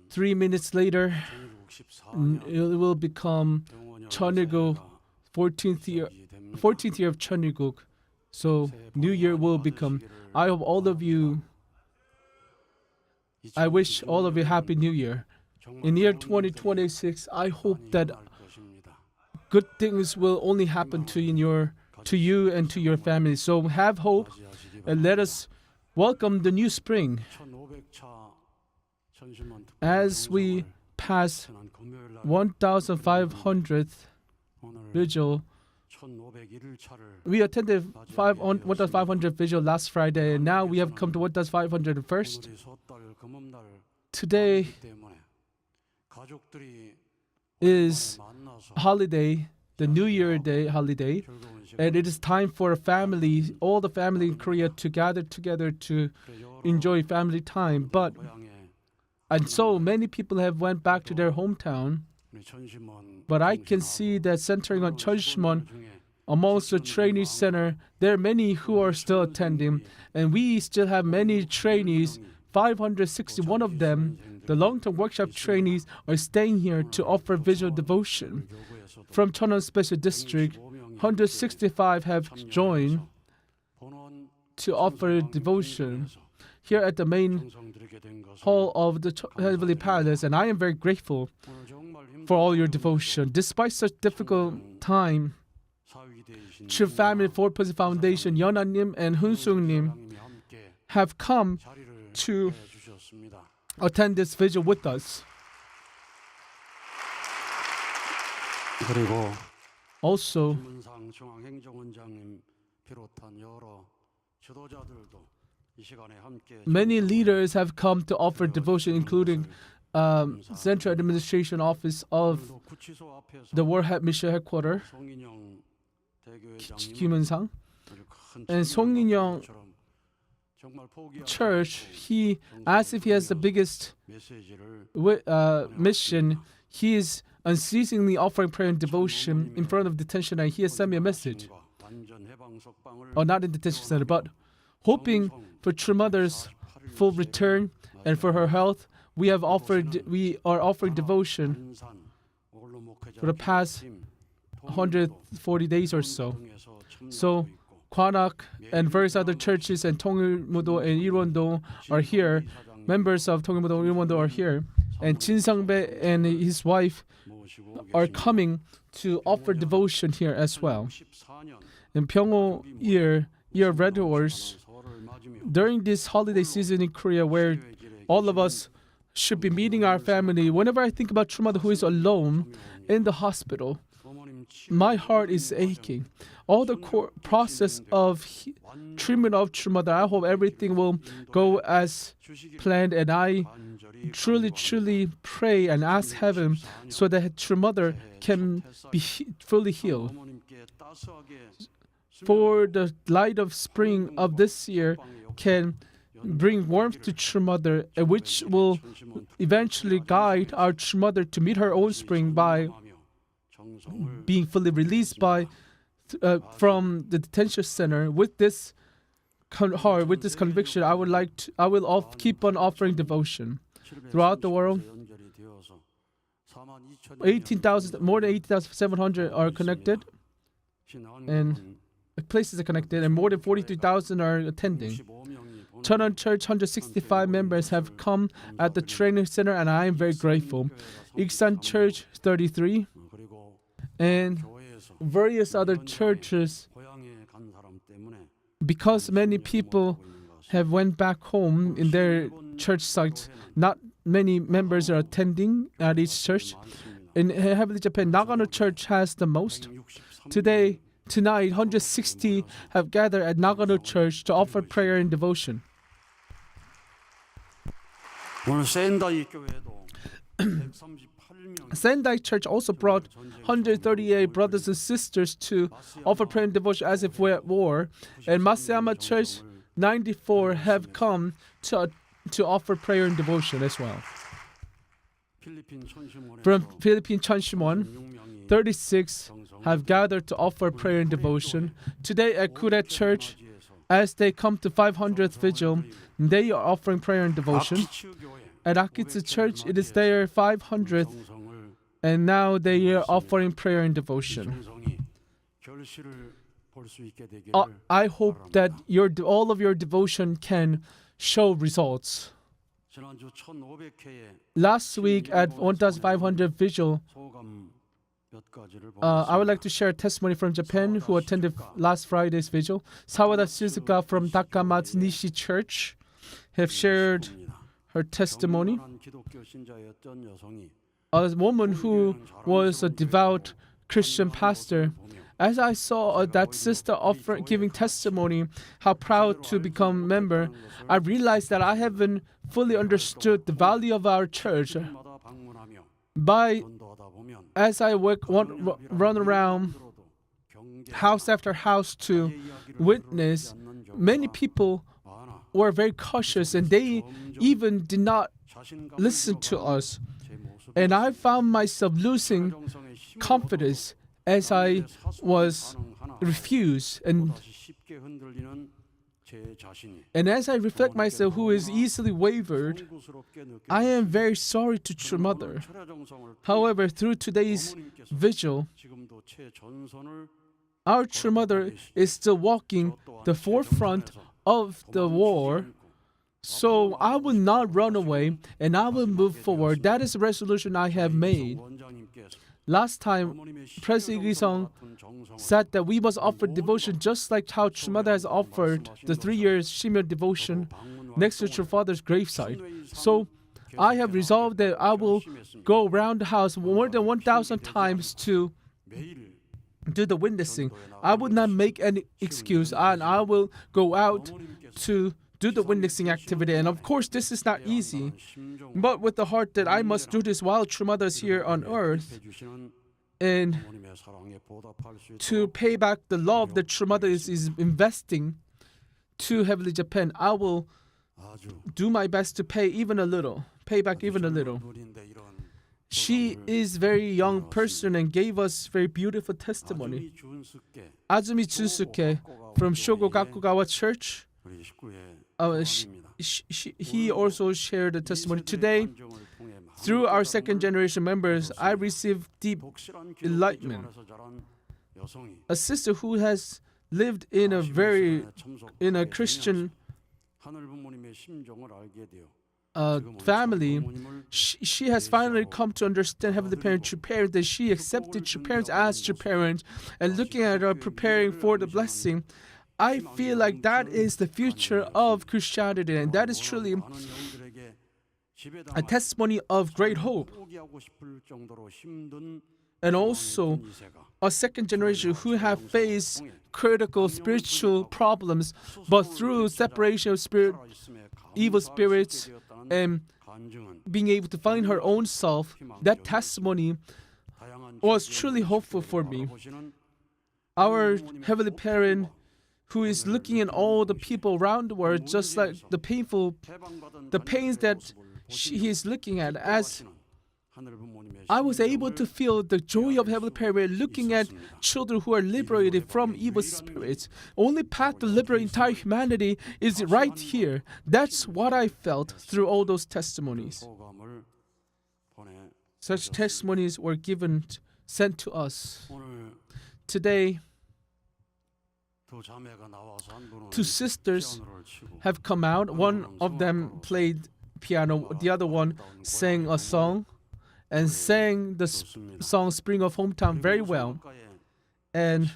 3 minutes later, it will become Cheonilguk, 14th year of Cheonilguk. So New Year will become. I hope all of you. I wish all of you Happy New Year. In year 2026, I hope that good things will only happen to you and to your family. So have hope and let us welcome the new spring. As we pass 1,500th vigil, we attended 1,500 vigil last Friday, and now we have come to 1,501st. Today is holiday, the New Year Day holiday, and it is time for all the family in Korea to gather together to enjoy family time. And so many people have went back to their hometown. But I can see that centering on Cheonshim Won, amongst the trainee center, there are many who are still attending, and we still have many trainees. 561 of them, the long-term workshop trainees, are staying here to offer visual devotion. From Cheonwon Special District, 165 have joined to offer devotion here at the main hall of the Heavenly Palace, and I am very grateful for all your devotion. Despite such difficult time, True Family 4% Foundation, Yeonha님 and Hoon-sung-nim have come to attend this vigil with us. Also, many leaders have come to offer devotion, including Central Administration Office of the World Mission Headquarters, Kim Eun-sang, and Song In-young Church. He, as if he has the biggest mission, he is unceasingly offering prayer and devotion in front of detention, and he has sent me a message. Not in detention center, but hoping for True Mother's full return and for her health. We are offering devotion for the past 140 days or so. So Kwanak and various other churches and Tongilmudo and Ilwon-do are here. Members of Tongilmudo and Ilwon-do are here. And Jin Sang-bae and his wife are coming to offer devotion here as well. In Pyeongho year of Red Horse, during this holiday season in Korea, where all of us should be meeting our family, whenever I think about True Mother who is alone in the hospital, my heart is aching. All the process of treatment of True Mother, I hope everything will go as planned, and I truly pray and ask heaven so that True Mother can be fully healed. For the light of spring of this year can bring warmth to True Mother, which will eventually guide our True Mother to meet her own spring by being fully released from the detention center. With this heart, with this conviction, I will keep on offering devotion throughout the world. More than 18,700 are connected, and places are connected, and more than 43,000 are attending. Cheonwon Church 165 members have come at the training center, and I am very grateful. Iksan Church 33 and various other churches, because many people have went back home in their church sites. Not many members are attending at each church. In Heavenly Japan, Nagano Church has the most. Tonight, 160 have gathered at Nagano Church to offer prayer and devotion. Sendai Church also brought 138 brothers and sisters to offer prayer and devotion as if we're at war. And Masayama Church, 94 have come to offer prayer and devotion as well. From Philippine Cheonshim Won, 36 have gathered to offer prayer and devotion. Today at Kuret Church, as they come to 500th vigil, they are offering prayer and devotion. At Akitsu Church, it is their 500th, and now they are offering prayer and devotion. I hope that all of your devotion can show results. Last week at 1,500 Vigil, I would like to share a testimony from Japan who attended last Friday's vigil. Sawada Suzuka from Takamatsu Nishi Church have shared her testimony. A woman who was a devout Christian pastor. As I saw that sister giving testimony, how proud to become a member, I realized that I haven't fully understood the value of our church. As I run around house after house to witness, many people were very cautious and they even did not listen to us. And I found myself losing confidence as I was refused. And as I reflect myself who is easily wavered, I am very sorry to True Mother. However, through today's vigil, our True Mother is still walking the forefront of the war. So I will not run away and I will move forward. That is the resolution I have made. Last time, President Lee-sung said that we must offer devotion just like how True Mother has offered the 3 years Shimyo devotion next to True Father's gravesite. So I have resolved that I will go around the house more than 1,000 times to do the witnessing. I would not make any excuse and I will go out to do the witnessing activity. And of course, this is not easy. But with the heart that I must do this while True Mother is here on earth, and to pay back the love that True Mother is investing to Heavenly Japan, I will do my best to pay back even a little. She is a very young person and gave us very beautiful testimony. Azumi Junsuke from Shogo Gakugawa Church, he also shared a testimony. Today, through our second generation members, I received deep enlightenment. A sister who has lived in a Christian family, she has finally come to understand Heavenly Parent, True Parent, that she accepted True Parents as True Parent, and looking at her preparing for the blessing, I feel like that is the future of Christianity, and that is truly a testimony of great hope. And also, a second generation who have faced critical spiritual problems, but through separation of evil spirits and being able to find her own self, that testimony was truly hopeful for me. Our Heavenly Parent, who is looking at all the people around the world, just like the pains that he is looking at, as I was able to feel the joy of Heavenly Parent looking at children who are liberated from evil spirits. Only path to liberate entire humanity is right here. That's what I felt through all those testimonies. Such testimonies were sent to us. Today, 2 sisters have come out. One of them played piano, the other one sang a song and sang the song Spring of Hometown very well. And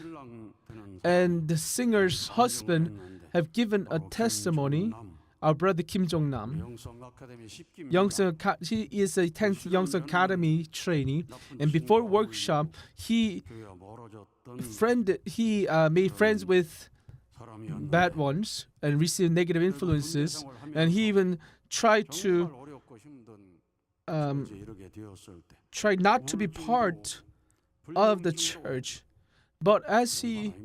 the singer's husband have given a testimony, our brother Kim Jong-nam. He is a 10th Youngsung Academy trainee, and before workshop, he made friends with bad ones and received negative influences, and he even tried not to be part of the church. But as he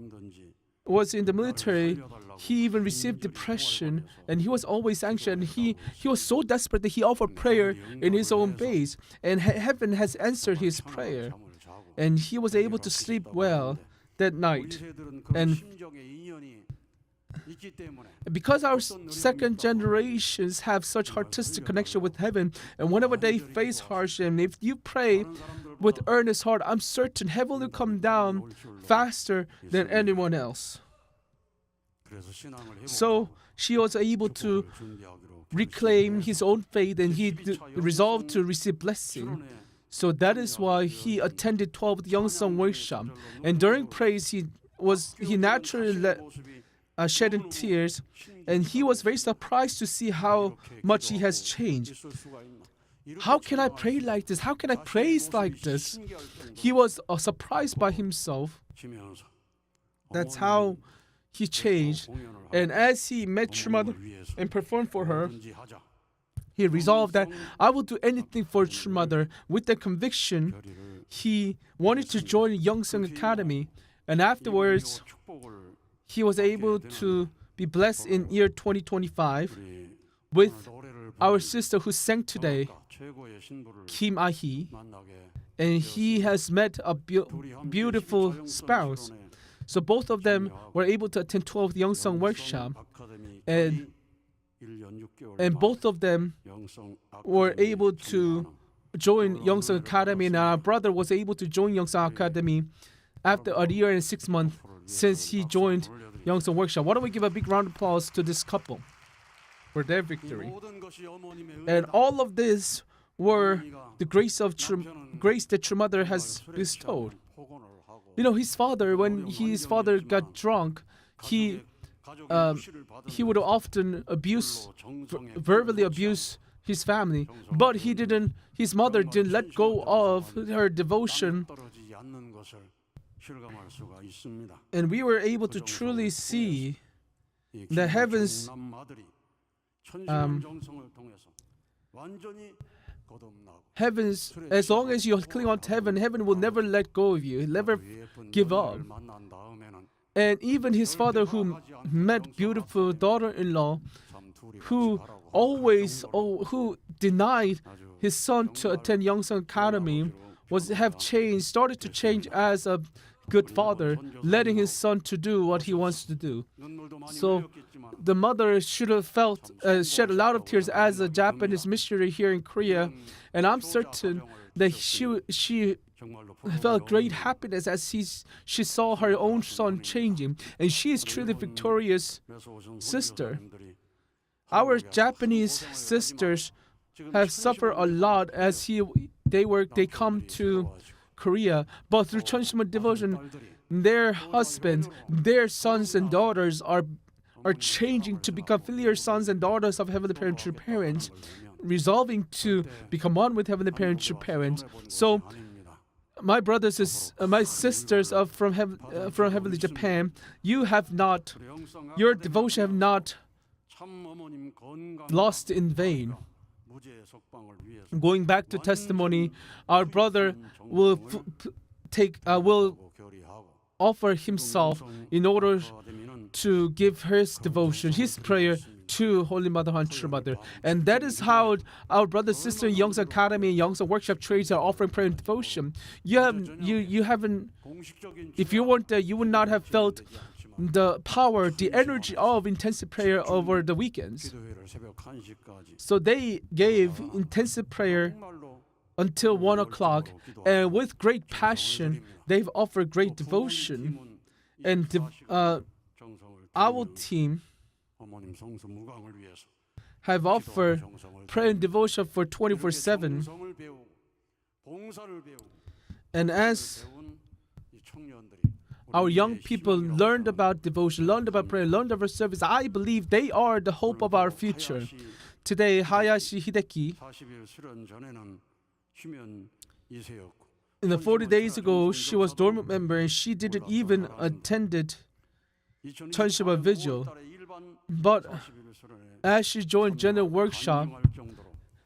was in the military, he even received depression, and he was always anxious, and he was so desperate that he offered prayer in his own base, and heaven has answered his prayer, and he was able to sleep well that night. And because our second generations have such artistic connection with heaven, and whenever they face hardship, and if you pray with earnest heart, I'm certain heaven will come down faster than anyone else. So she was able to reclaim his own faith, and he resolved to receive blessing. So that is why he attended 12th Youngsong workshop. And during praise, he naturally shedding tears, and he was very surprised to see how much he has changed. How can I pray like this? How can I praise like this? He was surprised by himself. That's how he changed. And as he met Trumother and performed for her, he resolved that I will do anything for Trumother. With the conviction, he wanted to join Youngsong Academy, and afterwards, he was able to be blessed in year 2025 with our sister who sang today, Kim Ah-hee, and he has met a beautiful spouse. So both of them were able to attend 12th Youngsong workshop, and both of them were able to join Youngsong Academy, and our brother was able to join Youngsong Academy after a year and 6 months since he joined Youngsong workshop. Why don't we give a big round of applause to this couple for their victory? And all of this were the grace that Trumother has bestowed. You know, his father, when his father got drunk, he would often verbally abuse his family, but his mother didn't let go of her devotion. And we were able to truly see the heavens, as long as you cling on to heaven, heaven will never let go of you, never give up. And even his father, who met beautiful daughter-in-law, who denied his son to attend Youngsong Academy, started to change as a good father, letting his son to do what he wants to do. So the mother should have shed a lot of tears as a Japanese missionary here in Korea, and I'm certain that she felt great happiness as she saw her own son changing, and she is truly victorious sister. Our Japanese sisters have suffered a lot as they come to Korea, but through Cheonshim Won devotion, their husbands, their sons and daughters are changing to become filial sons and daughters of Heavenly Parent, true parents, resolving to become one with Heavenly Parent, true parents. So, my brothers and my sisters from Heavenly Japan, your devotion have not lost in vain. Going back to testimony, our brother will offer himself in order to give his devotion, his prayer to Holy Mother, True Mother. And that is how our brother and sister in Youngsong Academy and Youngsong Workshop Trades are offering prayer and devotion. If you weren't there, you would not have felt the power, the energy of intensive prayer over the weekends. So they gave intensive prayer until 1 o'clock, and with great passion, they've offered great devotion. And our team have offered prayer and devotion for 24/7. And as our young people learned about devotion, learned about prayer, learned about service, I believe they are the hope of our future. Today, Hayashi Hideki, in the 40 days ago, she was dormant member and she didn't even attended Cheonshim Won vigil. But as she joined general workshop,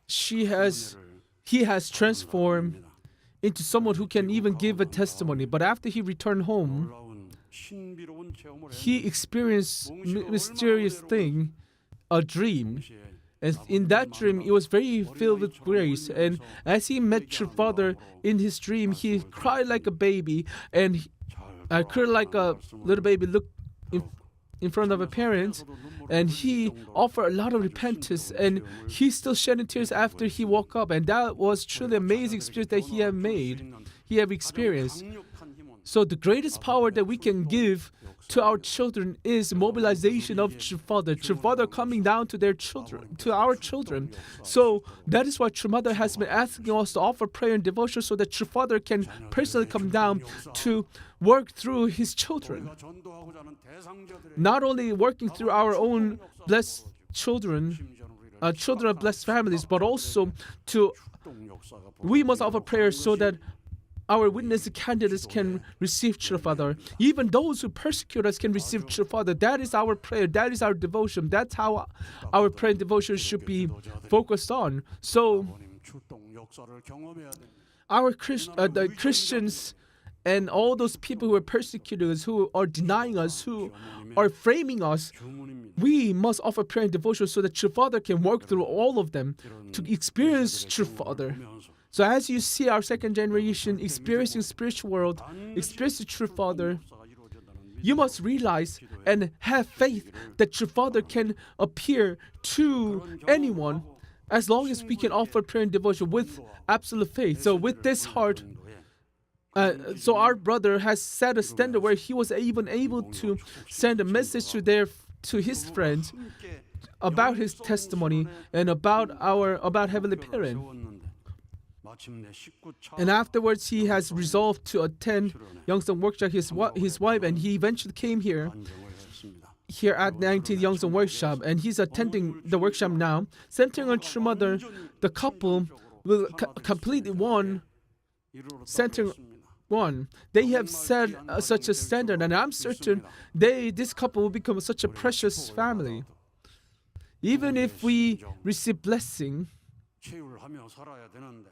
he has transformed into someone who can even give a testimony. But after he returned home, he experienced mysterious thing, a dream. And in that dream, it was very filled with grace. And as he met True Father in his dream, he cried like a baby, and cried like a little baby in front of a parent, and he offered a lot of repentance, and he still shedding tears after he woke up, and that was truly amazing experience that he have experienced. So the greatest power that we can give to our children is mobilization of True Father coming down to their children, to our children. So that is why True Mother has been asking us to offer prayer and devotion so that True Father can personally come down to work through his children. Not only working through our own blessed children, children of blessed families, but also we must offer prayer so that our witness candidates can receive True Father. Even those who persecute us can receive True Father. That is our prayer. That is our devotion. That's how our prayer and devotion should be focused on. So, the Christians and all those people who are persecuting us, who are denying us, who are framing us, we must offer prayer and devotion so that True Father can work through all of them to experience True Father. So as you see our second generation experiencing spiritual world, experiencing True Father, you must realize and have faith that True Father can appear to anyone as long as we can offer prayer and devotion with absolute faith. So with this heart, so our brother has set a standard where he was even able to send a message to his friends about his testimony and about Heavenly Parent. And afterwards, he has resolved to attend Youngson Workshop, his wife, and he eventually came here at 19th Youngson Workshop, and he's attending the workshop now. Centering on True Mother, the couple will completely centering one. They have set such a standard, and I'm certain this couple will become such a precious family. Even if we receive blessing,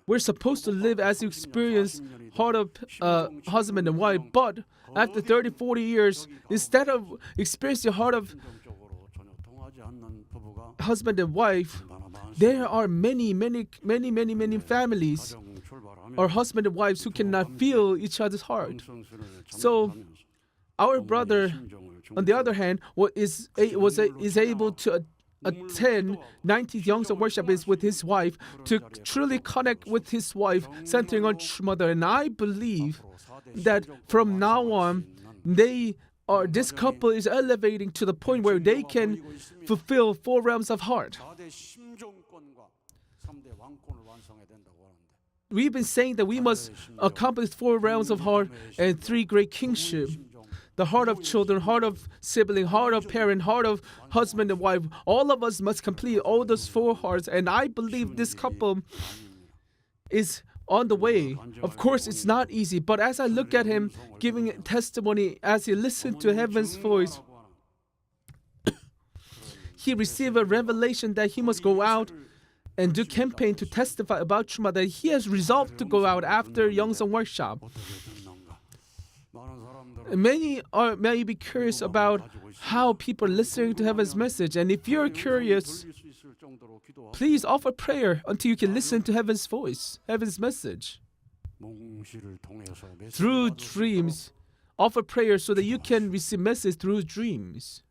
we're supposed to live as you experience heart of husband and wife, but after 30, 40 years, instead of experiencing the heart of husband and wife, there are many families or husband and wives who cannot feel each other's heart. So our brother, on the other hand, is able to attend 19th Youngson Workshop is with his wife to truly connect with his wife, centering on True Mother. And I believe that from now on, this couple is elevating to the point where they can fulfill 4 realms of heart. We've been saying that we must accomplish 4 realms of heart and 3 great kingship. The heart of children, heart of sibling, heart of parent, heart of husband and wife. All of us must complete all those 4 hearts. And I believe this couple is on the way. Of course, it's not easy. But as I look at him giving testimony, as he listened to heaven's voice, he received a revelation that he must go out and do campaign to testify about True Mother. He has resolved to go out after Youngson Workshop. Many may be curious about how people are listening to heaven's message. And if you're curious, please offer prayer until you can listen to heaven's voice, heaven's message. Through dreams, offer prayer so that you can receive message through dreams.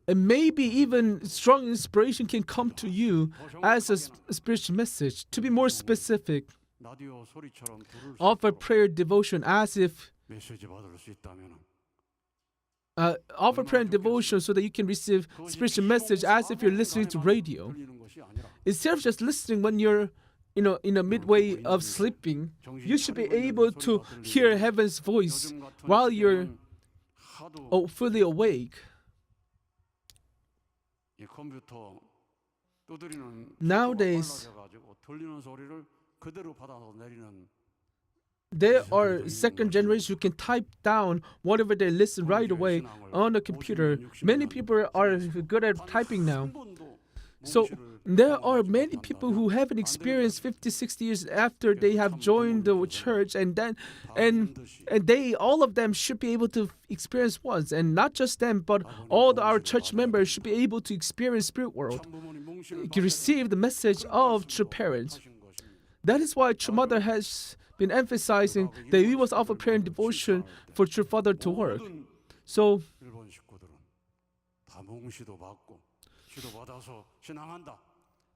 And maybe even strong inspiration can come to you as a spiritual message. To be more specific, offer prayer devotion as if offer prayer and devotion so that you can receive spiritual message as if you're listening to radio. Instead of just listening when you're in a midway of sleeping, you should be able to hear heaven's voice while you're fully awake. Nowadays, there are second generation who can type down whatever they listen right away on the computer. Many people are good at typing now. So there are many people who haven't experienced 50, 60 years after they have joined the church, and they all of them should be able to experience once, and not just them, but all our church members should be able to experience spirit world, receive the message of true parents. That is why True Mother has been emphasizing that we must offer prayer and devotion for true father to work. So 일본 식구들은 다 몽시도 받고 시도 받아서 신앙한다.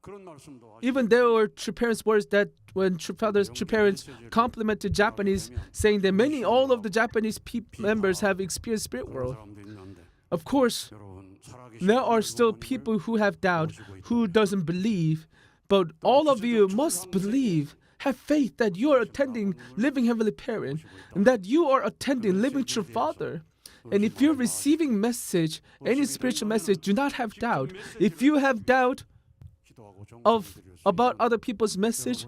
그런 말씀도 하시고 even there were true parents' words that when true parents complimented Japanese, saying that all of the Japanese members have experienced spirit 그런 world. 사람도 있는데 Of course, 여러분 살아계신 there are still 하나님을 people who have doubt, who doesn't believe, but all of you must believe, have faith that you are attending living heavenly parent, and that you are attending living true father. And if you're receiving message, any spiritual message, do not have doubt. If you have doubt about other people's message,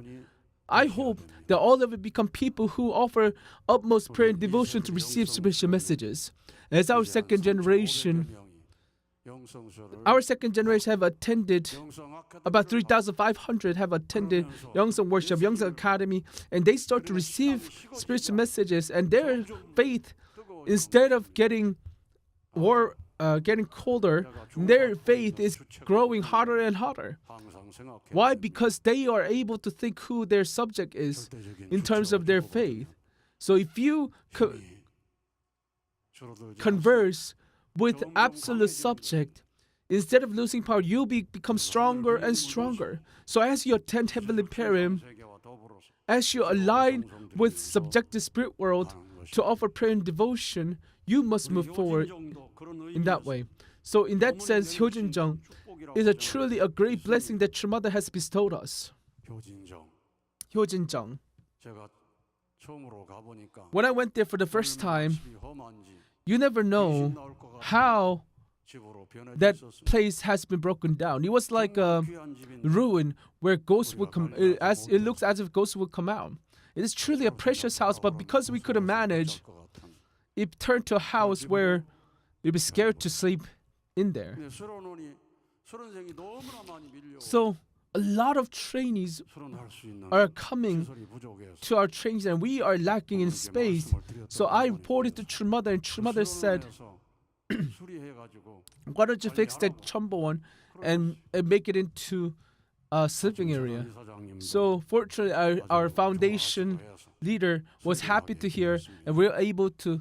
I hope that all of you become people who offer utmost prayer and devotion to receive spiritual messages. As our second generation have attended, about 3,500 have attended Youngsung Worship, Youngsung Academy, and they start to receive spiritual messages, and their faith, instead of getting colder, their faith is growing hotter and hotter. Why? Because they are able to think who their subject is in terms of their faith. So if you converse with absolute subject, instead of losing power, you become stronger and stronger. So as you attend heavenly parent, as you align with subjective spirit world to offer prayer and devotion, you must move forward in that way. So in that sense, Hyojinjeong is truly a great blessing that True Mother has bestowed us. Hyojinjeong. 제가 처음으로 가보니까 When I went there for the first time, 집이 험한지 you never know how 집으로 that 변해졌습니다. place has been broken down. It was like a 귀한 집인데 ruin where ghosts would come. It looks as if ghosts would come out. It is truly a precious house, but because we couldn't manage, it turned to a house where you'd be scared to sleep in there. 근데 수련원이 수련생이 너무나 많이 밀려 So a lot of trainees 수련할 수 있는 are coming 시설이 부족해서 to our trainings, and we are lacking in space. So I reported to True Mother, and True Mother said, 수리해가지고 why don't you fix that Cheonshim Won and make it into a sleeping area? So fortunately, our foundation leader was happy to hear, and we were able to,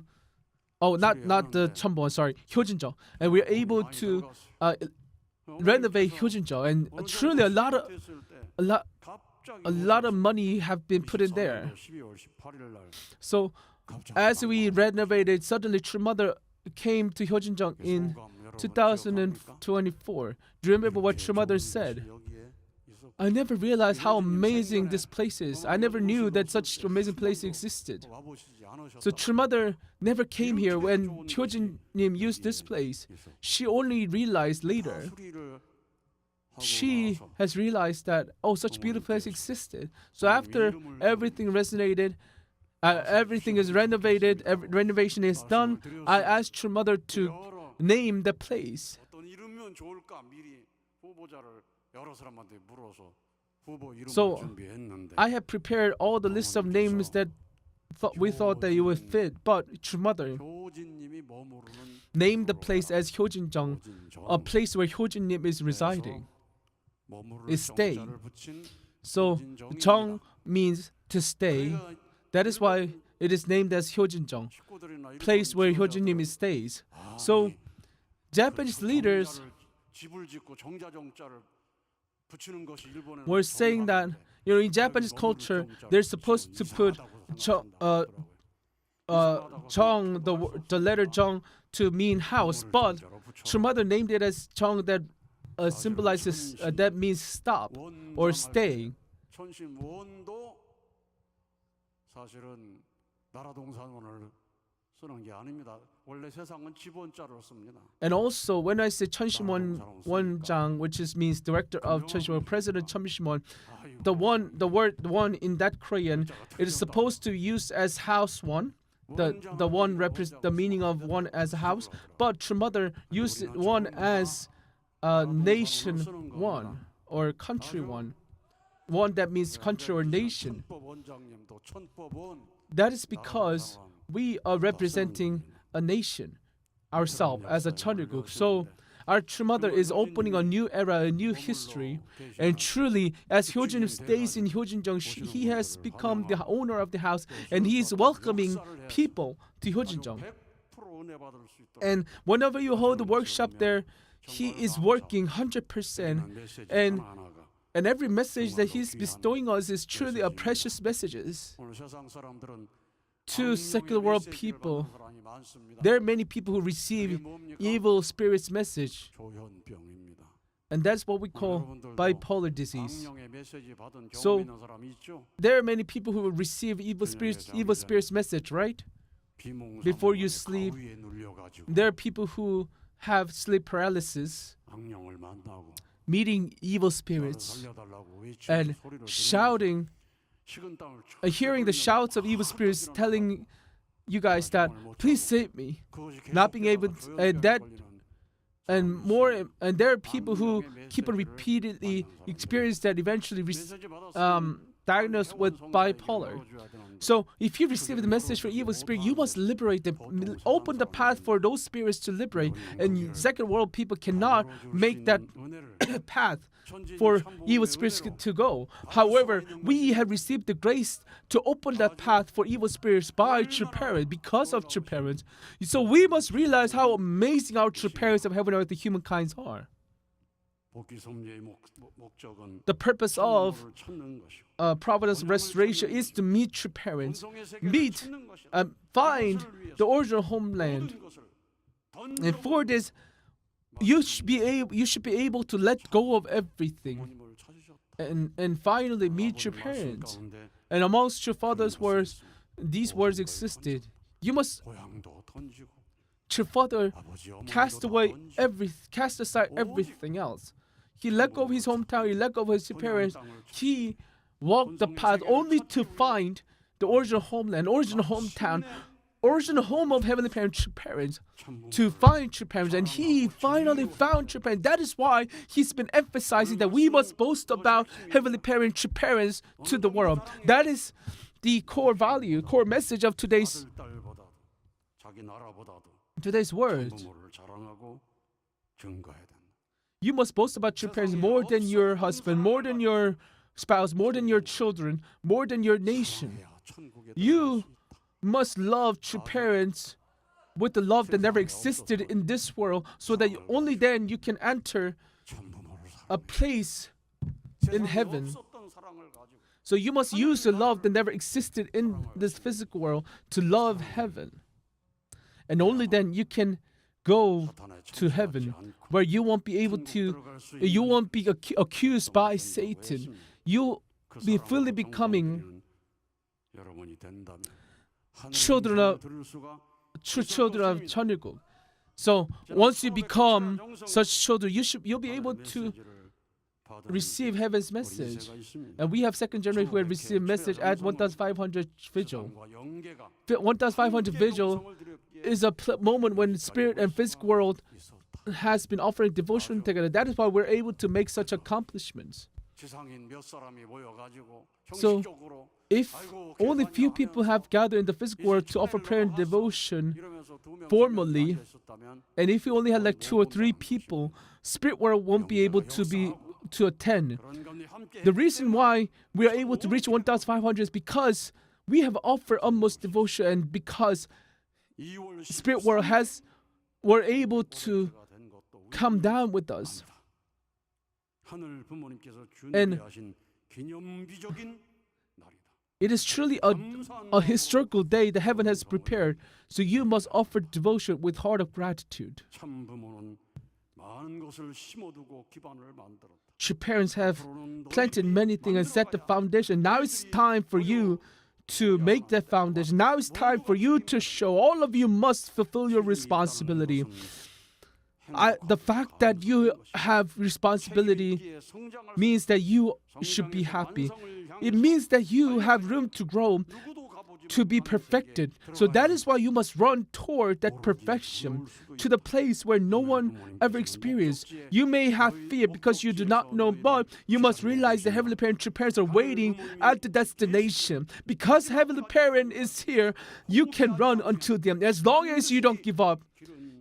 not the Cheonshim Won, sorry, Hyojinjeong, and we were able to renovate Hyojinjeong, and truly a lot of money have been put in there. So as we renovated, suddenly True Mother came to Hyojinjeong in 2024. Do you remember what True Mother said? I never realized how amazing this place is. I never knew that such amazing place existed. So True Mother never came here when Hyojin-nim used this place. She only realized later. She has realized that, such beautiful place existed. So after everything resonated, everything is renovated, renovation is done, I asked True Mother to name the place. 어떤 이름이면 좋을까 미리 후보자를 여러 사람한테 물어서 후보 이름을 So 준비했는데 I have prepared all the list of names that we thought that it would fit, but True Mother 효진님이 머무르는 named the place as Hyojinjeong, a place where Hyojin-nim is residing. 머무르는 is stay. 정자를 붙인 So Jeong means to stay. That is why it is named as Hyojinjeong, 식구들이나 place where Hyojin-nim stays. So Japanese leaders 집을 짓고 정자를 붙이는 것이 일본에는 were saying that, in Japanese culture, they're supposed to put Jeong, the letter Jeong, to mean house, but True Mother named it as Jeong, that symbolizes, that means stop or stay. 천심 원도 사실은 나라 동산원을 쓰는 게 아닙니다. 원래 세상은 지본자로 씁니다. And also, when I say Cheonshim Won Jang, which means director of Cheonshim Won, President Cheonshim Won, the word one in that Korean, it is supposed to use as house one. The one represents the meaning of one as a house, but True Mother used one as nation one or country one. One that means country or nation. 원장님도 천법원 That is because we are representing a nation, ourselves as a Cheonryuk. So Our true mother is opening a new era, a new history. And truly, as Hyojin stays in Hyojinjeong, he has become the owner of the house, and he is welcoming people to Hyojinjeong. And whenever you hold a workshop there, he is working 100%. And every message that he's bestowing us is truly a precious messages to secular world people. There are many people who receive evil spirits message, and that's what we call bipolar disease. So there are many people who will receive evil spirits message, right? Before you sleep, there are people who have sleep paralysis, meeting evil spirits and shouting, hearing the shouts of evil spirits telling you guys that please save me, not being able to, and there are people who keep on repeatedly experience that, eventually diagnosed with bipolar. So if you receive the message from evil spirit, you must liberate them, open the path for those spirits to liberate. And second world people cannot make that path for evil spirits to go. However, we have received the grace to open that path for evil spirits by true parents, because of true parents. So we must realize how amazing our true parents of heaven and earth, the humankinds, are. The purpose of providence restoration is to meet true parents, find the original homeland. And for this, you should be able to let go of everything and finally meet your parents. And amongst your father's words, these words existed. You must, your father cast aside everything else. He let go of his hometown, he let go of his parents. He walked the path only to find the original homeland, original hometown, original home of heavenly parents, to find true parents. And he finally found true parents. That is why he's been emphasizing that we must boast about heavenly parents, true parents to the world. That is the core value, core message of today's word. You must boast about your parents more than your husband, more than your spouse, more than your children, more than your nation. You must love true parents with the love that never existed in this world, so that only then you can enter a place in heaven. So you must use the love that never existed in this physical world to love heaven. And only then you can go to heaven, where you won't be accused by Satan. You'll be fully becoming true children of Cheonilguk. So once you become such children, you'll be able to receive heaven's message. And we have second generation who have received message at 1,500 vigil. 1,500 vigil is a moment when spirit and physical world has been offering devotion together. That is why we're able to make such accomplishments. So if only few people have gathered in the physical world to offer prayer and devotion formally, and if you only had like 2 or 3 people, spirit world won't be able to attend. The reason why we are able to reach 1,500 is because we have offered utmost devotion, and because spirit world were able to come down with us. And it is truly a historical day that heaven has prepared, so you must offer devotion with heart of gratitude. True parents have planted many things and set the foundation. Now it's time for you to make that foundation. Now it's time for you to show. All of you must fulfill your responsibility. The fact that you have responsibility means that you should be happy. It means that you have room to grow, to be perfected. So that is why you must run toward that perfection, to the place where no one ever experienced. You may have fear because you do not know, but you must realize the Heavenly Parent, true parents, are waiting at the destination. Because Heavenly Parent is here, you can run until the end. As long as you don't give up,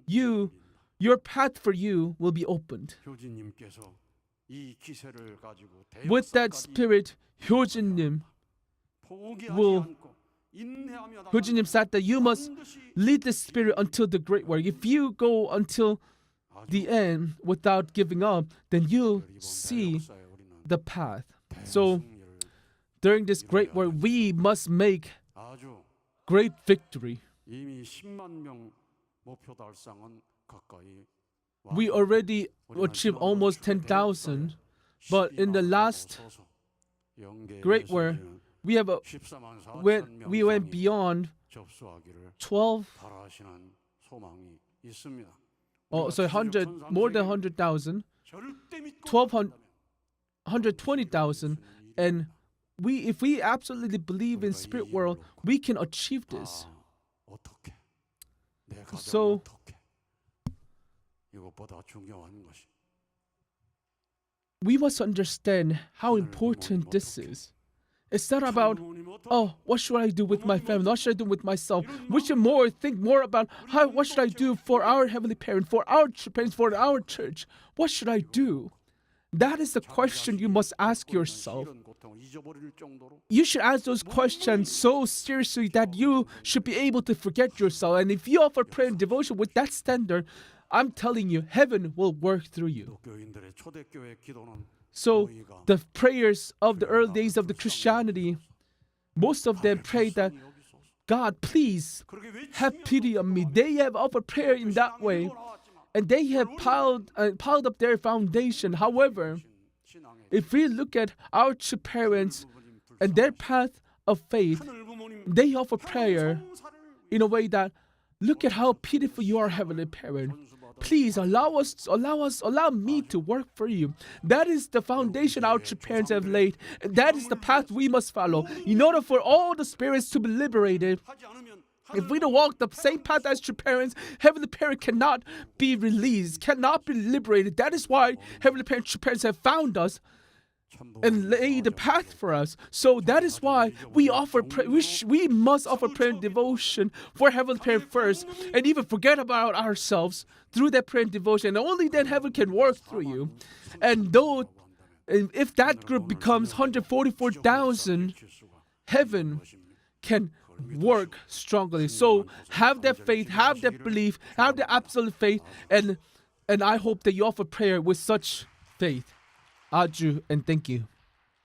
you your path for you will be opened. 효진님께서 이 기세를 가지고 With that 대역사까지 spirit, 효진님 will- 효진님 said that you must lead the spirit until the great work. If you go until the end without giving up, then you'll see the path. So during this great work, we must make great victory. 이미 10만 명 목표 달성은 가까이 We already achieved almost 10,000, but in the last great work, we went beyond 12. 바라시는 소망이 있습니다. More than 100,000, 120,000, and if we absolutely believe in spirit world, we can achieve this. 어떻게? 내 가정 So- 어떻게? 이것보다 중요한 것이 We must understand how important this is. It's not about, oh, what should I do with my family? What should I do with myself? We should think more about what should I do for our heavenly parent, for our parents, for our church? What should I do? That is the question you must ask yourself. You should ask those questions so seriously that you should be able to forget yourself. And if you offer prayer and devotion with that standard, I'm telling you, heaven will work through you. 교인들의 초대교회 기도는 So the prayers of the early days of the Christianity, most of them prayed that, God, please have pity on me. They have offered prayer in that way, and they have piled up their foundation. However, if we look at our two parents and their path of faith, they offer prayer in a way that, look at how pitiful you are, heavenly parent. Please allow me to work for you. That is the foundation our two parents have laid. And that is the path we must follow in order for all the spirits to be liberated. If we don't walk the same path as true parents, Heavenly Parent cannot be released, cannot be liberated. That is why Heavenly Parent, true parents have found us and laid the path for us. So that is why we offer we must offer prayer and devotion for Heavenly Parent first, and even forget about ourselves through that prayer and devotion. And only then heaven can work through you. And if that group becomes 144,000, heaven can work strongly. So have that faith, have that belief, have the absolute faith, and I hope that you offer prayer with such faith. Aju, and thank you.